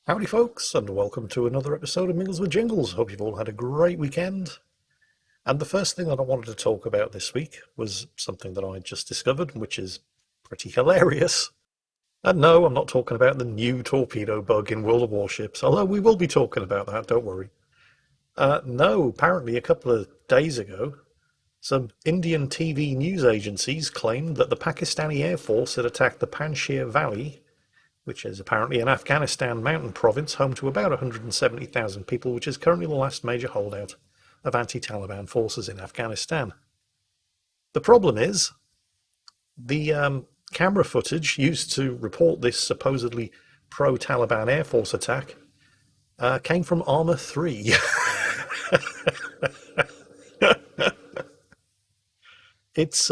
Howdy folks, and welcome to another episode of Mingles with Jingles. Hope you've all had a great weekend. And the first thing that I wanted to talk about this week was something that I just discovered, which is pretty hilarious. And no, I'm not talking about the new torpedo bug in World of Warships, although we will be talking about that, don't worry. No, apparently a couple of days ago, some Indian TV news agencies claimed that the Pakistani Air Force had attacked the Panjshir Valley, which is apparently an Afghanistan mountain province home to about 170,000 people, which is currently the last major holdout of anti-Taliban forces in Afghanistan. The problem is, the camera footage used to report this supposedly pro-Taliban Air Force attack came from Armour 3. it's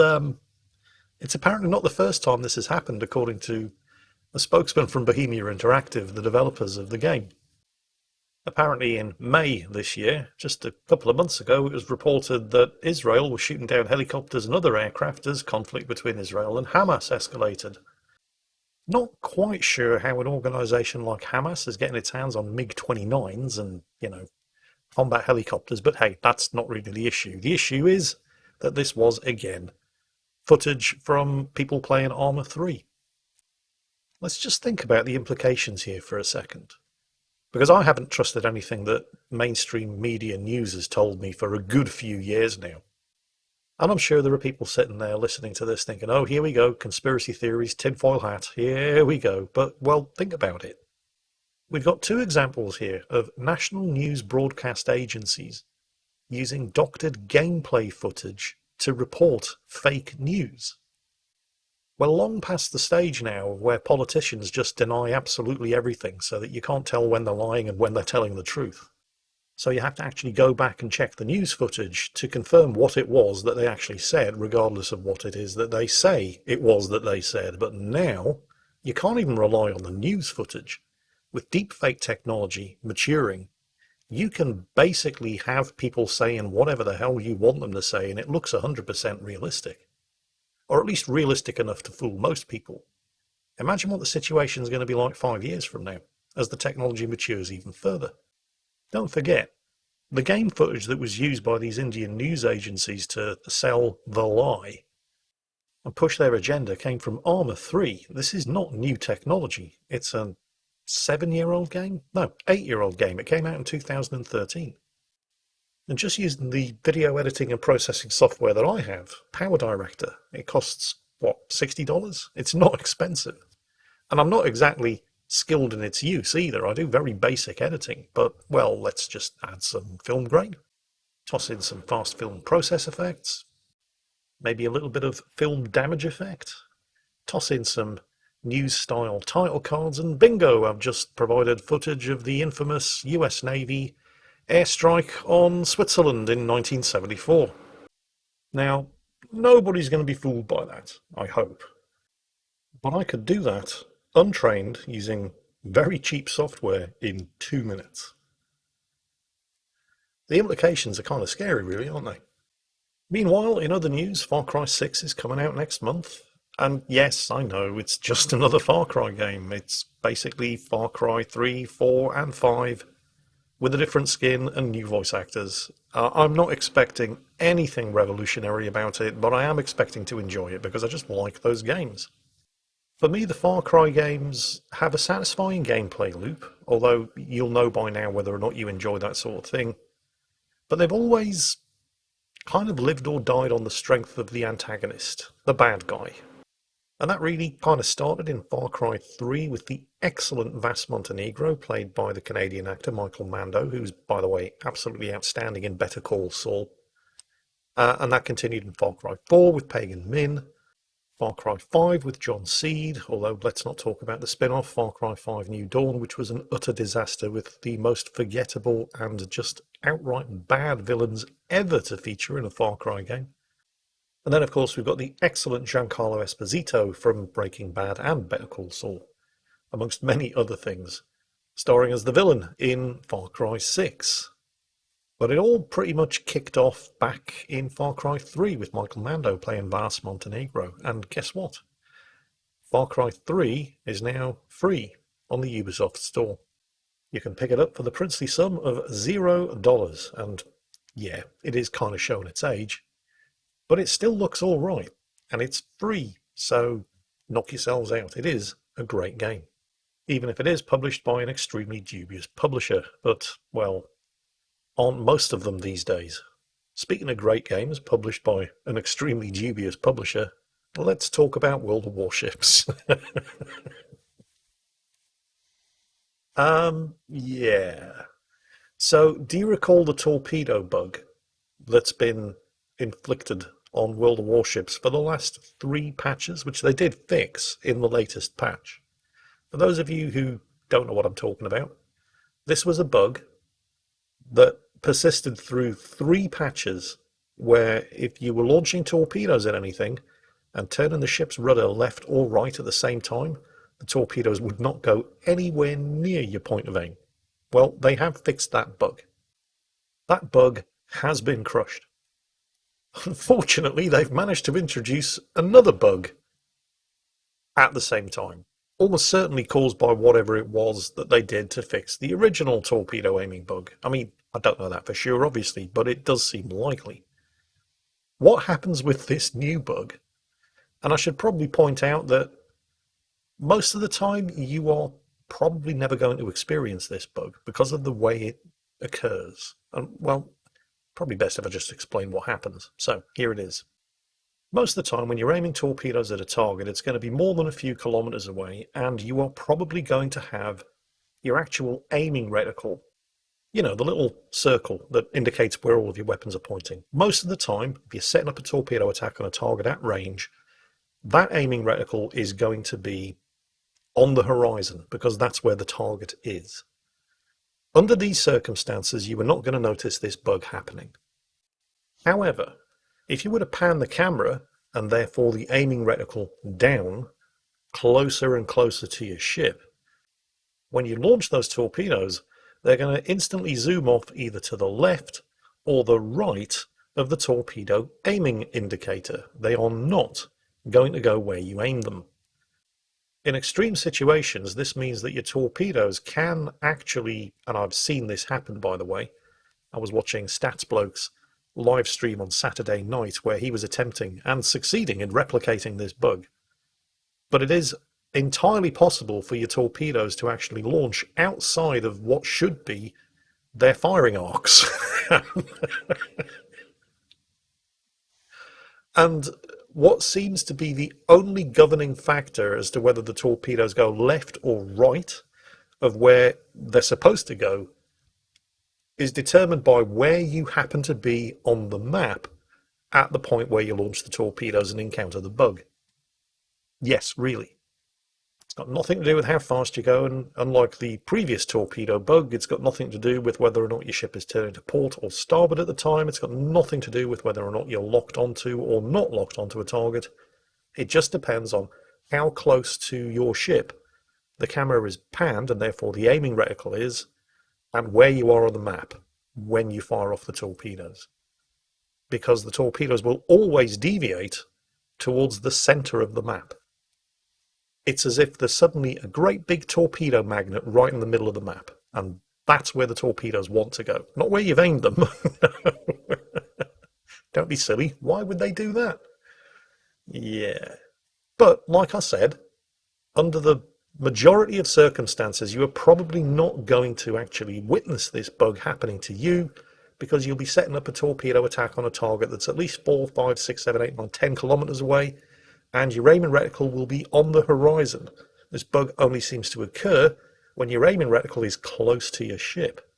it's apparently not the first time this has happened, according to a spokesman from Bohemia Interactive, the developers of the game. Apparently in May this year, just a couple of months ago, it was reported that Israel was shooting down helicopters and other aircraft as conflict between Israel and Hamas escalated. Not quite sure how an organisation like Hamas is getting its hands on MiG-29s and, combat helicopters, but hey, that's not really the issue. The issue is that this was, again, footage from people playing Armour 3. Let's just think about the implications here for a second. Because I haven't trusted anything that mainstream media news has told me for a good few years now. And I'm sure there are people sitting there listening to this thinking, oh, here we go, conspiracy theories, tinfoil hat, here we go. But, well, think about it. We've got two examples here of national news broadcast agencies using doctored gameplay footage to report fake news. We're long past the stage now where politicians just deny absolutely everything so that you can't tell when they're lying and when they're telling the truth. So you have to actually go back and check the news footage to confirm what it was that they actually said, regardless of what it is that they say it was that they said. But now, you can't even rely on the news footage. With deepfake technology maturing, you can basically have people saying whatever the hell you want them to say, and it looks 100% realistic. Or at least realistic enough to fool most people. Imagine what the situation is going to be like 5 years from now, as the technology matures even further. Don't forget, the game footage that was used by these Indian news agencies to sell the lie and push their agenda came from Armour 3. This is not new technology. It's a 7-year-old game? No, 8-year-old game. It came out in 2013. And just using the video editing and processing software that I have, Power Director, it costs, what, $60? It's not expensive. And I'm not exactly skilled in its use either. I do very basic editing, but, well, let's just add some film grain, toss in some fast film process effects, maybe a little bit of film damage effect, toss in some news-style title cards, and bingo, I've just provided footage of the infamous US Navy airstrike on Switzerland in 1974. Now, nobody's going to be fooled by that, I hope. But I could do that untrained using very cheap software in 2 minutes. The implications are kind of scary, really, aren't they? Meanwhile, in other news, Far Cry 6 is coming out next month. And yes, I know, it's just another Far Cry game. It's basically Far Cry 3, 4 and 5 with a different skin and new voice actors. I'm not expecting anything revolutionary about it, but I am expecting to enjoy it because I just like those games. For me, the Far Cry games have a satisfying gameplay loop, although you'll know by now whether or not you enjoy that sort of thing. But they've always kind of lived or died on the strength of the antagonist, the bad guy. And that really kind of started in Far Cry 3 with the excellent Vas Montenegro, played by the Canadian actor Michael Mando, who's, by the way, absolutely outstanding in Better Call Saul. And that continued in Far Cry 4 with Pagan Min, Far Cry 5 with John Seed, although let's not talk about the spin-off, Far Cry 5 New Dawn, which was an utter disaster with the most forgettable and just outright bad villains ever to feature in a Far Cry game. And then, of course, we've got the excellent Giancarlo Esposito from Breaking Bad and Better Call Saul, amongst many other things, starring as the villain in Far Cry 6. But it all pretty much kicked off back in Far Cry 3 with Michael Mando playing Vas Montenegro. And guess what? Far Cry 3 is now free on the Ubisoft store. You can pick it up for the princely sum of $0, and yeah, it is kind of showing its age, but it still looks all right, and it's free, so knock yourselves out. It is a great game, even if it is published by an extremely dubious publisher, but, well, aren't most of them these days? Speaking of great games published by an extremely dubious publisher, let's talk about World of Warships. Yeah. So, do you recall the torpedo bug that's been inflicted on World of Warships for the last 3 patches, which they did fix in the latest patch? For those of you who don't know what I'm talking about, this was a bug that persisted through 3 patches where if you were launching torpedoes at anything and turning the ship's rudder left or right at the same time, the torpedoes would not go anywhere near your point of aim. Well, they have fixed that bug. That bug has been crushed. Unfortunately, they've managed to introduce another bug at the same time, almost certainly caused by whatever it was that they did to fix the original torpedo aiming bug. I mean, I don't know that for sure, obviously, but it does seem likely. What happens with this new bug? And I should probably point out that most of the time you are probably never going to experience this bug because of the way it occurs. And, well, probably best if I just explain what happens. So, here it is. Most of the time when you're aiming torpedoes at a target, it's going to be more than a few kilometers away, and you are probably going to have your actual aiming reticle. You know, the little circle that indicates where all of your weapons are pointing. Most of the time, if you're setting up a torpedo attack on a target at range, that aiming reticle is going to be on the horizon because that's where the target is. Under these circumstances, you are not going to notice this bug happening. However, if you were to pan the camera and therefore the aiming reticle down closer and closer to your ship, when you launch those torpedoes, they're going to instantly zoom off either to the left or the right of the torpedo aiming indicator. They are not going to go where you aim them. In extreme situations, this means that your torpedoes can actually, and I've seen this happen by the way, I was watching Stats Bloke's live stream on Saturday night where he was attempting and succeeding in replicating this bug. But it is entirely possible for your torpedoes to actually launch outside of what should be their firing arcs. And what seems to be the only governing factor as to whether the torpedoes go left or right of where they're supposed to go is determined by where you happen to be on the map at the point where you launch the torpedoes and encounter the bug. Yes, really. It's got nothing to do with how fast you go, and unlike the previous torpedo bug, it's got nothing to do with whether or not your ship is turning to port or starboard at the time. It's got nothing to do with whether or not you're locked onto or not locked onto a target. It just depends on how close to your ship the camera is panned, and therefore the aiming reticle is, and where you are on the map when you fire off the torpedoes. Because the torpedoes will always deviate towards the center of the map. It's as if there's suddenly a great big torpedo magnet right in the middle of the map, and that's where the torpedoes want to go, not where you've aimed them. Don't be silly. Why would they do that? Yeah. But, like I said, under the majority of circumstances, you are probably not going to actually witness this bug happening to you because you'll be setting up a torpedo attack on a target that's at least 4, 5, 6, 7, 8, 9, 10 kilometers away, and your aiming reticle will be on the horizon. This bug only seems to occur when your aiming reticle is close to your ship.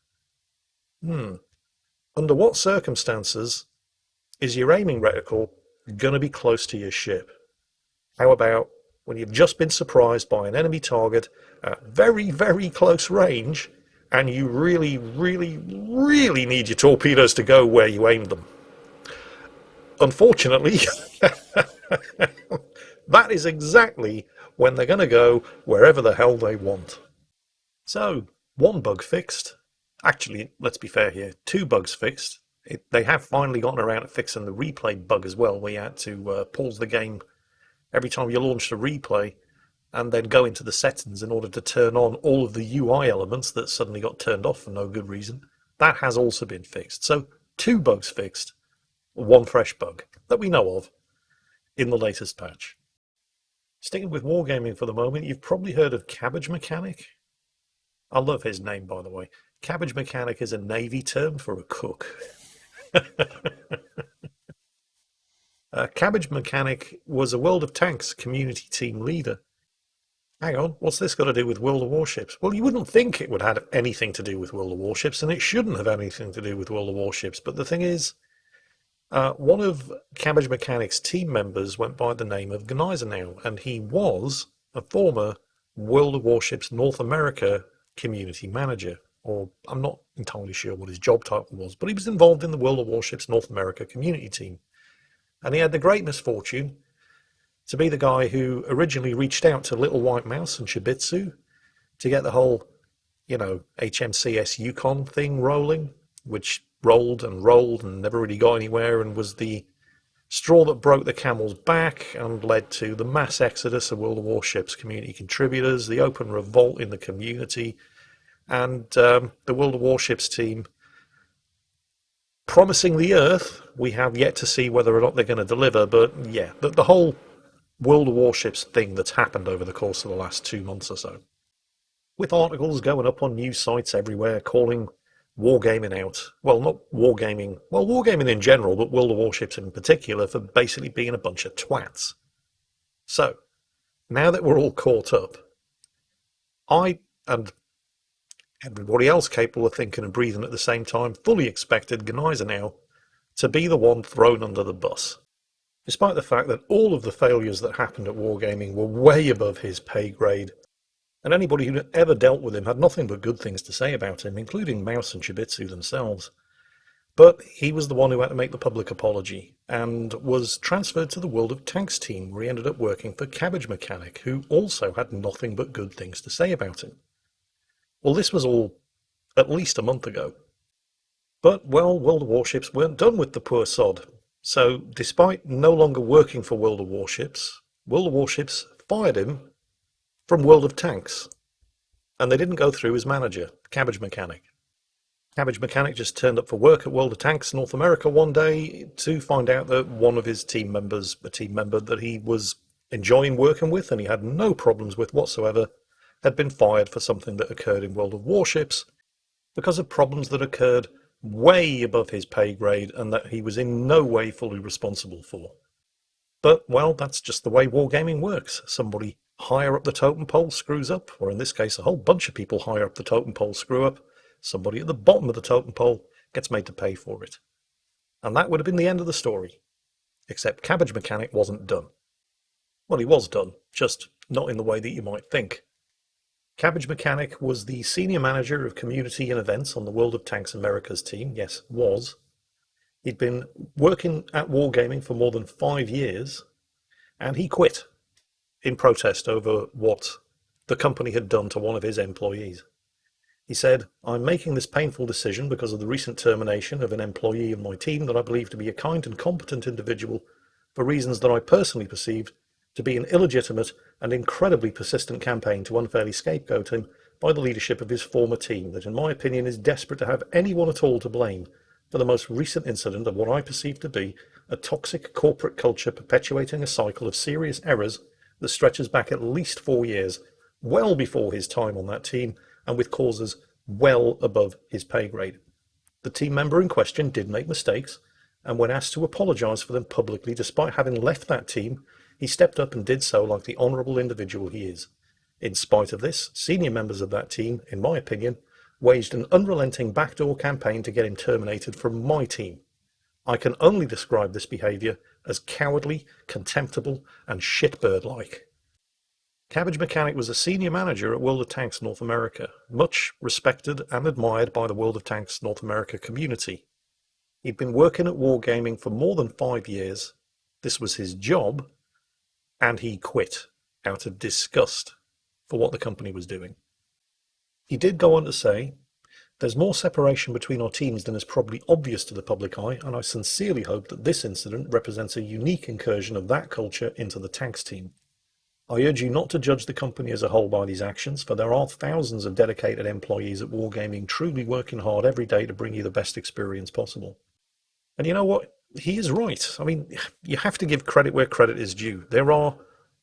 Under what circumstances is your aiming reticle going to be close to your ship? How about when you've just been surprised by an enemy target at very, very close range, and you really, really, really need your torpedoes to go where you aimed them? Unfortunately, that is exactly when they're going to go wherever the hell they want. So, one bug fixed. Actually, let's be fair here, 2 bugs fixed. They have finally gotten around to fixing the replay bug as well, where you had to pause the game every time you launched a replay and then go into the settings in order to turn on all of the UI elements that suddenly got turned off for no good reason. That has also been fixed. So 2 bugs fixed, 1 fresh bug that we know of in the latest patch. Sticking with Wargaming for the moment, you've probably heard of Cabbage Mechanic. I love his name, by the way. Cabbage Mechanic is a Navy term for a cook. Cabbage Mechanic was a World of Tanks community team leader. Hang on, what's this got to do with World of Warships? Well, you wouldn't think it would have anything to do with World of Warships, and it shouldn't have anything to do with World of Warships. But the thing is, one of Cabbage Mechanic's team members went by the name of Gneisenau, and he was a former World of Warships North America community manager. Or I'm not entirely sure what his job title was, but he was involved in the World of Warships North America community team. And he had the great misfortune to be the guy who originally reached out to Little White Mouse and Shibitsu to get the whole, HMCS Yukon thing rolling, which rolled and never really got anywhere, and was the straw that broke the camel's back and led to the mass exodus of World of Warships community contributors, the open revolt in the community, and the World of Warships team promising the Earth. We have yet to see whether or not they're going to deliver, but yeah, the whole World of Warships thing that's happened over the course of the last 2 months or so, with articles going up on news sites everywhere calling Wargaming out. Well, not Wargaming, well, Wargaming in general, but World of Warships in particular, for basically being a bunch of twats. So, now that we're all caught up, I, and everybody else capable of thinking and breathing at the same time, fully expected Gneisenau to be the one thrown under the bus. Despite the fact that all of the failures that happened at Wargaming were way above his pay grade, and anybody who ever dealt with him had nothing but good things to say about him, including Mouse and Shibitsu themselves. But he was the one who had to make the public apology, and was transferred to the World of Tanks team, where he ended up working for Cabbage Mechanic, who also had nothing but good things to say about him. Well, this was all at least a month ago. But, well, World of Warships weren't done with the poor sod. So, despite no longer working for World of Warships fired him from World of Tanks. And they didn't go through his manager, Cabbage Mechanic. Cabbage Mechanic just turned up for work at World of Tanks North America one day to find out that one of his team members, a team member that he was enjoying working with and he had no problems with whatsoever, had been fired for something that occurred in World of Warships because of problems that occurred way above his pay grade and that he was in no way fully responsible for. But, well, that's just the way Wargaming works. Somebody higher up the totem pole screws up, or in this case a whole bunch of people higher up the totem pole screw up. Somebody at the bottom of the totem pole gets made to pay for it. And that would have been the end of the story. Except Cabbage Mechanic wasn't done. Well, he was done, just not in the way that you might think. Cabbage Mechanic was the senior manager of community and events on the World of Tanks Americas team. Yes, was. He'd been working at Wargaming for more than 5 years, and he quit in protest over what the company had done to one of his employees. He said, "I'm making this painful decision because of the recent termination of an employee of my team that I believe to be a kind and competent individual for reasons that I personally perceived to be an illegitimate and incredibly persistent campaign to unfairly scapegoat him by the leadership of his former team that in my opinion is desperate to have anyone at all to blame for the most recent incident of what I perceive to be a toxic corporate culture perpetuating a cycle of serious errors that stretches back at least 4 years, well before his time on that team, and with causes well above his pay grade. The team member in question did make mistakes, and when asked to apologise for them publicly despite having left that team, he stepped up and did so like the honourable individual he is. In spite of this, senior members of that team, in my opinion, waged an unrelenting backdoor campaign to get him terminated from my team. I can only describe this behaviour as cowardly, contemptible, and shitbird-like." Cabbage Mechanic was a senior manager at World of Tanks North America, much respected and admired by the World of Tanks North America community. He'd been working at Wargaming for more than 5 years. This was his job, and he quit out of disgust for what the company was doing. He did go on to say, "There's more separation between our teams than is probably obvious to the public eye, and I sincerely hope that this incident represents a unique incursion of that culture into the Tanks team. I urge you not to judge the company as a whole by these actions, for there are thousands of dedicated employees at Wargaming truly working hard every day to bring you the best experience possible. And you know what? He is right. I mean, you have to give credit where credit is due. There are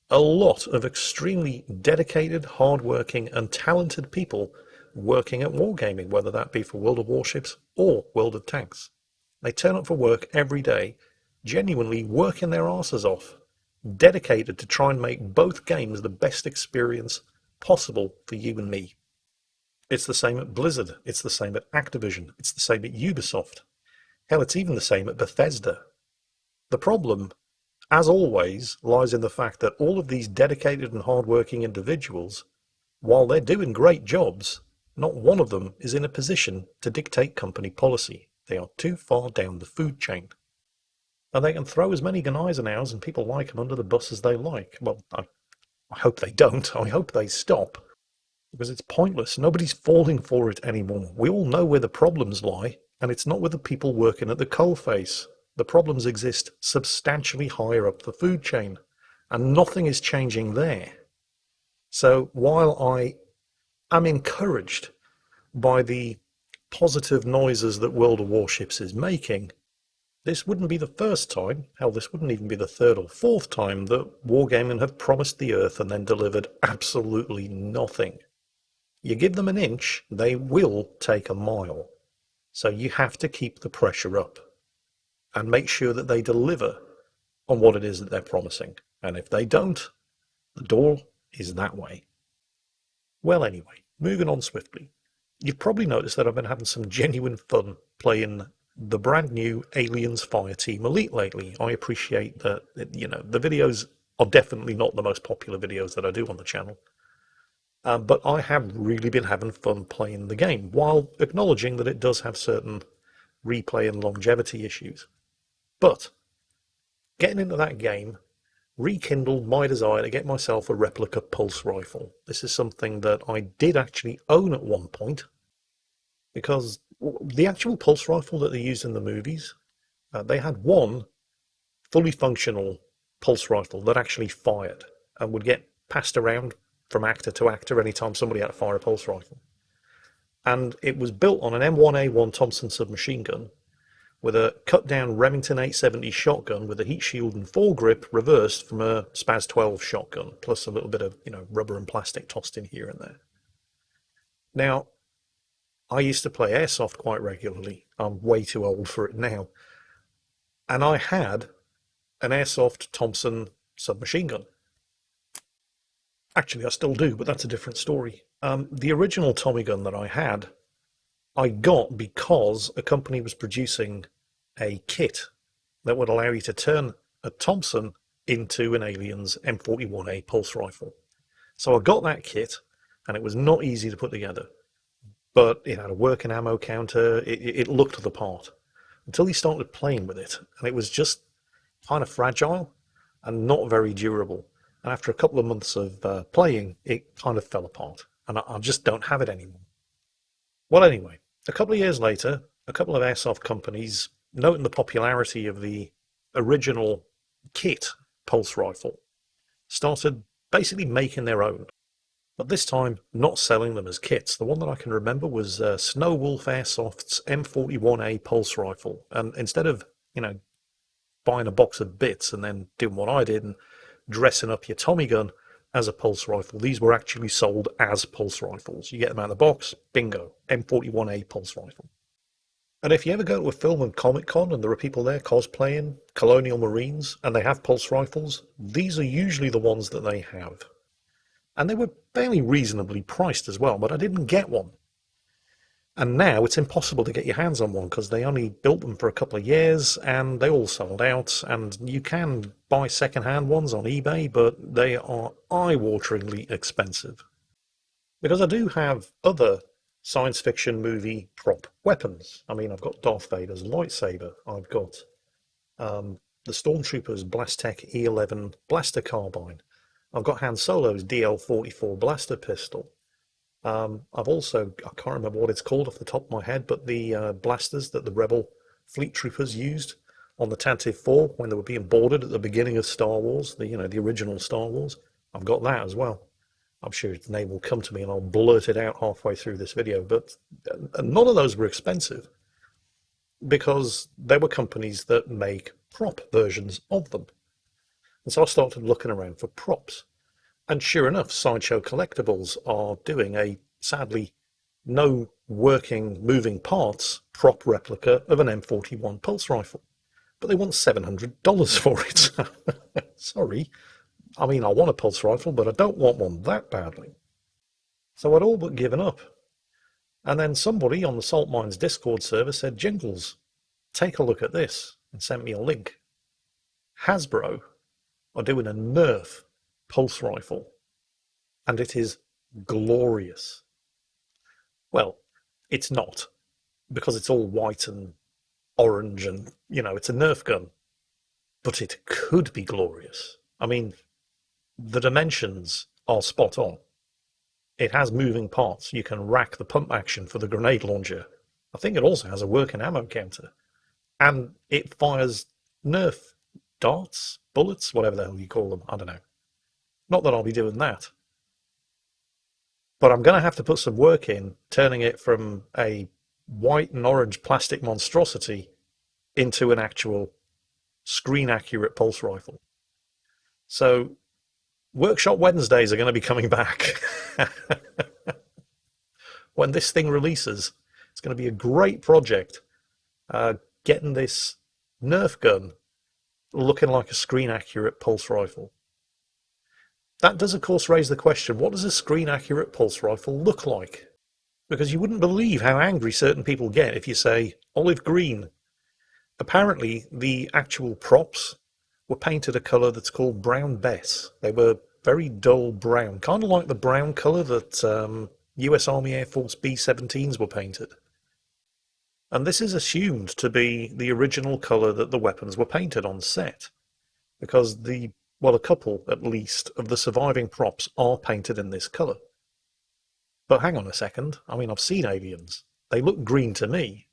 a lot of extremely dedicated, hard-working, and talented people working at Wargaming, whether that be for World of Warships or World of Tanks. They turn up for work every day, genuinely working their asses off, dedicated to try and make both games the best experience possible for you and me. It's the same at Blizzard, it's the same at Activision, it's the same at Ubisoft. Hell, it's even the same at Bethesda. The problem, as always, lies in the fact that all of these dedicated and hard-working individuals, while they're doing great jobs, not one of them is in a position to dictate company policy. They are too far down the food chain. And they can throw as many guys and ours and people like them under the bus as they like. Well, I hope they don't. I hope they stop. Because it's pointless. Nobody's falling for it anymore. We all know where the problems lie, and it's not with the people working at the coalface. The problems exist substantially higher up the food chain, and nothing is changing there. So while I am encouraged by the positive noises that World of Warships is making, this wouldn't be the first time, hell, this wouldn't even be the third or fourth time that Wargaming have promised the Earth and then delivered absolutely nothing. You give them an inch, they will take a mile. So you have to keep the pressure up and make sure that they deliver on what it is that they're promising. And if they don't, the door is that way. Well, anyway, moving on swiftly. You've probably noticed that I've been having some genuine fun playing the brand new Aliens Fireteam Elite lately. I appreciate that, the videos are definitely not the most popular videos that I do on the channel. But I have really been having fun playing the game, while acknowledging that it does have certain replay and longevity issues. But getting into that game rekindled my desire to get myself a replica pulse rifle. This is something that I did actually own at one point, because the actual pulse rifle that they used in the movies, they had one fully functional pulse rifle that actually fired and would get passed around from actor to actor anytime somebody had to fire a pulse rifle. And it was built on an M1A1 Thompson submachine gun with a cut-down Remington 870 shotgun with a heat shield and foregrip reversed from a Spaz 12 shotgun, plus a little bit of, rubber and plastic tossed in here and there. Now, I used to play airsoft quite regularly. I'm way too old for it now. And I had an airsoft Thompson submachine gun. Actually, I still do, but that's a different story. The original Tommy gun that I had, I got because a company was producing a kit that would allow you to turn a Thompson into an Aliens M41A pulse rifle. So I got that kit, and it was not easy to put together. But it had a working ammo counter, it looked the part. Until he started playing with it, and it was just kind of fragile and not very durable. And after a couple of months of playing, it kind of fell apart, and I just don't have it anymore. Well, anyway, a couple of years later, a couple of airsoft companies, noting the popularity of the original kit pulse rifle, started basically making their own. But this time, not selling them as kits. The one that I can remember was Snow Wolf Airsoft's M41A pulse rifle. And instead of, buying a box of bits and then doing what I did and dressing up your Tommy gun as a pulse rifle, these were actually sold as pulse rifles. You get them out of the box, bingo, M41A pulse rifle. And if you ever go to a film and Comic Con and there are people there cosplaying Colonial Marines and they have pulse rifles, these are usually the ones that they have. And they were fairly reasonably priced as well, but I didn't get one. And now it's impossible to get your hands on one because they only built them for a couple of years and they all sold out. And you can buy second-hand ones on eBay, but they are eye-wateringly expensive. Because I do have other science fiction movie prop weapons. I mean, I've got Darth Vader's lightsaber. I've got the Stormtrooper's Blastech E11 blaster carbine. I've got Han Solo's DL-44 blaster pistol. I've also, I can't remember what it's called off the top of my head, but the blasters that the Rebel fleet troopers used on the Tantive 4 when they were being boarded at the beginning of Star Wars, the original Star Wars, I've got that as well. I'm sure the name will come to me and I'll blurt it out halfway through this video, but none of those were expensive because there were companies that make prop versions of them. And so I started looking around for props. And sure enough, Sideshow Collectibles are doing a, sadly, no working moving parts prop replica of an M41 pulse rifle. But they want $700 for it. Sorry. I mean, I want a pulse rifle, but I don't want one that badly. So I'd all but given up. And then somebody on the Salt Mines Discord server said, Jingles, take a look at this, and sent me a link. Hasbro are doing a Nerf pulse rifle, and it is glorious. Well, it's not, because it's all white and orange and, it's a Nerf gun. But it could be glorious. I mean, the dimensions are spot on. It has moving parts. You can rack the pump action for the grenade launcher. I think it also has a working ammo counter. And it fires Nerf darts, bullets, whatever the hell you call them. I don't know. Not that I'll be doing that. But I'm going to have to put some work in turning it from a white and orange plastic monstrosity into an actual screen-accurate pulse rifle. So Workshop Wednesdays are going to be coming back. When this thing releases, it's going to be a great project. Getting this Nerf gun looking like a screen-accurate pulse rifle. That does, of course, raise the question, what does a screen-accurate pulse rifle look like? Because you wouldn't believe how angry certain people get if you say olive green. Apparently, the actual props were painted a colour that's called brown bess. They were very dull brown, kind of like the brown colour that US Army Air Force B-17s were painted. And this is assumed to be the original colour that the weapons were painted on set, because a couple at least of the surviving props are painted in this colour. But hang on a second, I mean, I've seen Aliens. They look green to me.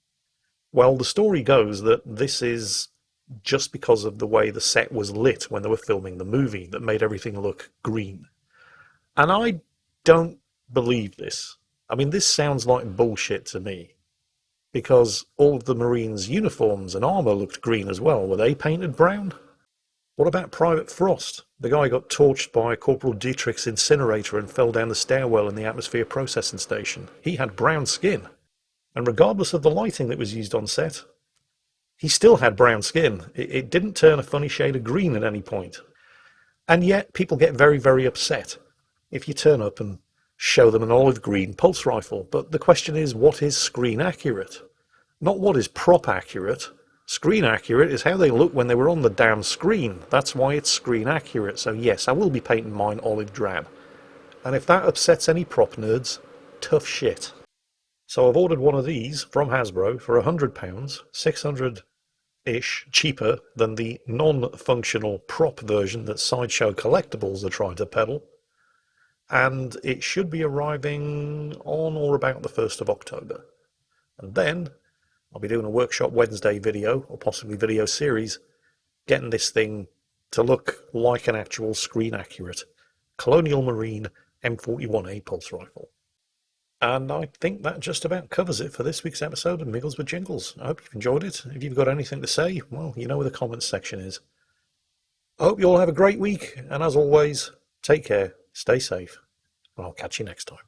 Well, the story goes that this is just because of the way the set was lit when they were filming the movie that made everything look green. And I don't believe this. I mean, this sounds like bullshit to me, because all of the Marines' uniforms and armour looked green as well. Were they painted brown? What about Private Frost? The guy got torched by Corporal Dietrich's incinerator and fell down the stairwell in the atmosphere processing station. He had brown skin. And regardless of the lighting that was used on set, he still had brown skin. It didn't turn a funny shade of green at any point. And yet people get very, very upset if you turn up and show them an olive green pulse rifle. But the question is, what is screen accurate? Not what is prop accurate. Screen accurate is how they look when they were on the damn screen. That's why it's screen accurate. So yes, I will be painting mine olive drab. And if that upsets any prop nerds, tough shit. So I've ordered one of these from Hasbro for £100, 600-ish cheaper than the non-functional prop version that Sideshow Collectibles are trying to peddle. And it should be arriving on or about the 1st of October. And then I'll be doing a Workshop Wednesday video, or possibly video series, getting this thing to look like an actual screen-accurate Colonial Marine M41A pulse rifle. And I think that just about covers it for this week's episode of Mingles with Jingles. I hope you've enjoyed it. If you've got anything to say, well, you know where the comments section is. I hope you all have a great week, and as always, take care, stay safe, and I'll catch you next time.